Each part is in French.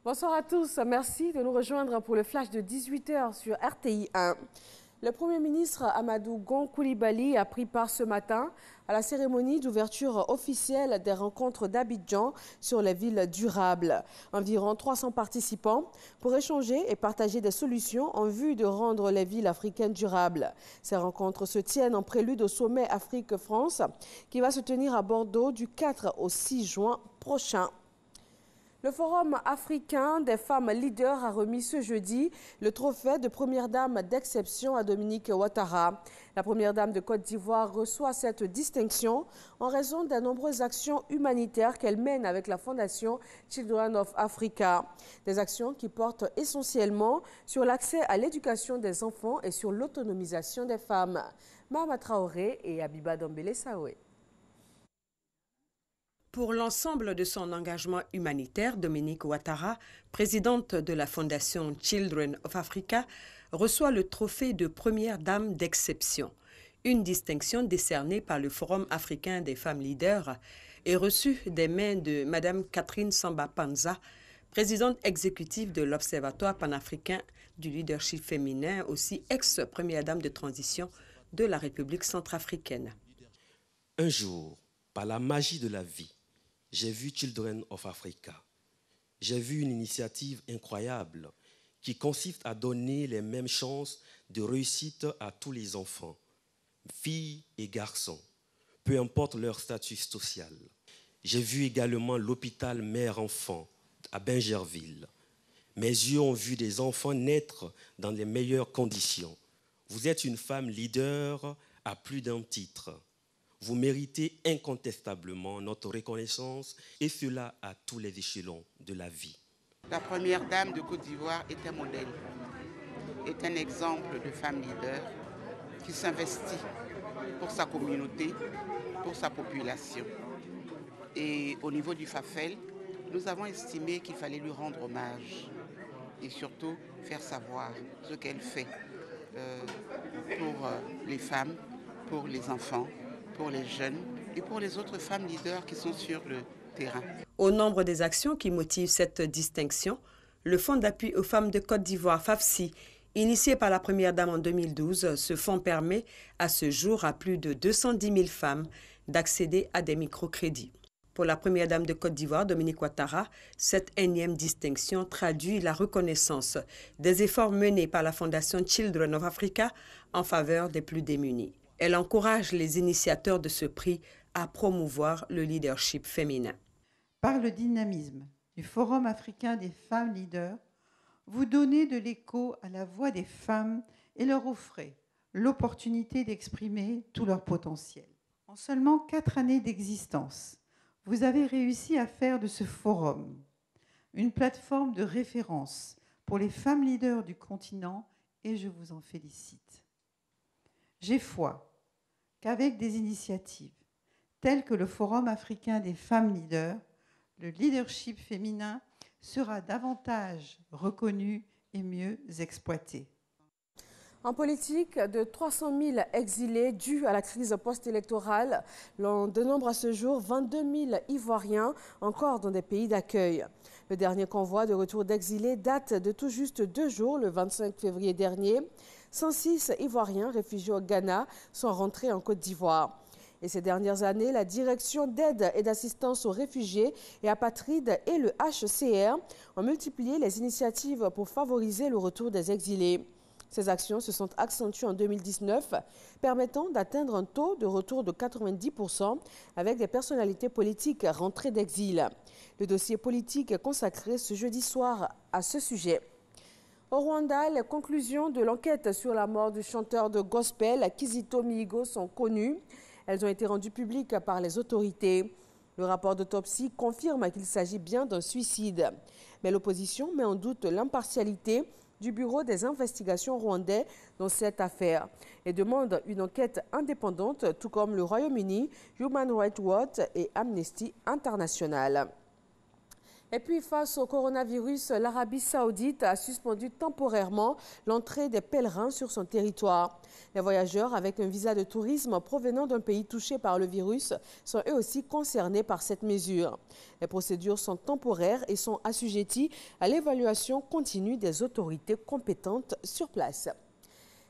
Bonsoir à tous, merci de nous rejoindre pour le flash de 18 h sur RTI 1. Le Premier ministre Amadou Gon Coulibaly a pris part ce matin à la cérémonie d'ouverture officielle des rencontres d'Abidjan sur les villes durables. Environ 300 participants pour échanger et partager des solutions en vue de rendre les villes africaines durables. Ces rencontres se tiennent en prélude au sommet Afrique-France qui va se tenir à Bordeaux du 4 au 6 juin prochain. Le Forum africain des femmes leaders a remis ce jeudi le trophée de première dame d'exception à Dominique Ouattara. La première dame de Côte d'Ivoire reçoit cette distinction en raison des nombreuses actions humanitaires qu'elle mène avec la fondation Children of Africa. Des actions qui portent essentiellement sur l'accès à l'éducation des enfants et sur l'autonomisation des femmes. Mahama Traoré et Abiba Dombele-Saoué. Pour l'ensemble de son engagement humanitaire, Dominique Ouattara, présidente de la fondation Children of Africa, reçoit le trophée de première dame d'exception, une distinction décernée par le Forum africain des femmes leaders et reçue des mains de Mme Catherine Samba Panza, présidente exécutive de l'Observatoire panafricain du leadership féminin, aussi ex-première dame de transition de la République centrafricaine. Un jour, par la magie de la vie, j'ai vu Children of Africa. J'ai vu une initiative incroyable qui consiste à donner les mêmes chances de réussite à tous les enfants, filles et garçons, peu importe leur statut social. J'ai vu également l'hôpital mère-enfant à Bingerville. Mes yeux ont vu des enfants naître dans les meilleures conditions. Vous êtes une femme leader à plus d'un titre. Vous méritez incontestablement notre reconnaissance et cela à tous les échelons de la vie. La première dame de Côte d'Ivoire est un modèle, est un exemple de femme leader qui s'investit pour sa communauté, pour sa population. Et au niveau du FAFEL, nous avons estimé qu'il fallait lui rendre hommage et surtout faire savoir ce qu'elle fait pour les femmes, pour les enfants, pour les jeunes et pour les autres femmes leaders qui sont sur le terrain. Au nombre des actions qui motivent cette distinction, le Fonds d'appui aux femmes de Côte d'Ivoire, FAFSI, initié par la première dame en 2012, ce fonds permet à ce jour à plus de 210 000 femmes d'accéder à des microcrédits. Pour la première dame de Côte d'Ivoire, Dominique Ouattara, cette énième distinction traduit la reconnaissance des efforts menés par la fondation Children of Africa en faveur des plus démunis. Elle encourage les initiateurs de ce prix à promouvoir le leadership féminin. Par le dynamisme du Forum africain des femmes leaders, vous donnez de l'écho à la voix des femmes et leur offrez l'opportunité d'exprimer tout leur potentiel. En seulement 4 années d'existence, vous avez réussi à faire de ce forum une plateforme de référence pour les femmes leaders du continent et je vous en félicite. J'ai foi qu'avec des initiatives telles que le Forum africain des femmes leaders, le leadership féminin sera davantage reconnu et mieux exploité. En politique, de 300 000 exilés dus à la crise post-électorale, l'on dénombre à ce jour 22 000 Ivoiriens encore dans des pays d'accueil. Le dernier convoi de retour d'exilés date de tout juste 2 jours, le 25 février dernier. 106 Ivoiriens réfugiés au Ghana sont rentrés en Côte d'Ivoire. Et ces dernières années, la Direction d'aide et d'assistance aux réfugiés et apatrides et le HCR ont multiplié les initiatives pour favoriser le retour des exilés. Ces actions se sont accentuées en 2019, permettant d'atteindre un taux de retour de 90% avec des personnalités politiques rentrées d'exil. Le dossier politique est consacré ce jeudi soir à ce sujet. Au Rwanda, les conclusions de l'enquête sur la mort du chanteur de gospel Kizito Mihigo sont connues. Elles ont été rendues publiques par les autorités. Le rapport d'autopsie confirme qu'il s'agit bien d'un suicide. Mais l'opposition met en doute l'impartialité du Bureau des investigations rwandais dans cette affaire et demande une enquête indépendante, tout comme le Royaume-Uni, Human Rights Watch et Amnesty International. Et puis, face au coronavirus, l'Arabie Saoudite a suspendu temporairement l'entrée des pèlerins sur son territoire. Les voyageurs avec un visa de tourisme provenant d'un pays touché par le virus sont eux aussi concernés par cette mesure. Les procédures sont temporaires et sont assujetties à l'évaluation continue des autorités compétentes sur place.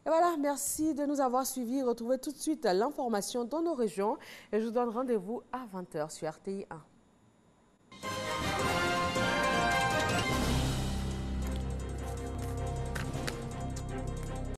Et voilà, merci de nous avoir suivis. Retrouvez tout de suite l'information dans nos régions et je vous donne rendez-vous à 20h sur RTI 1.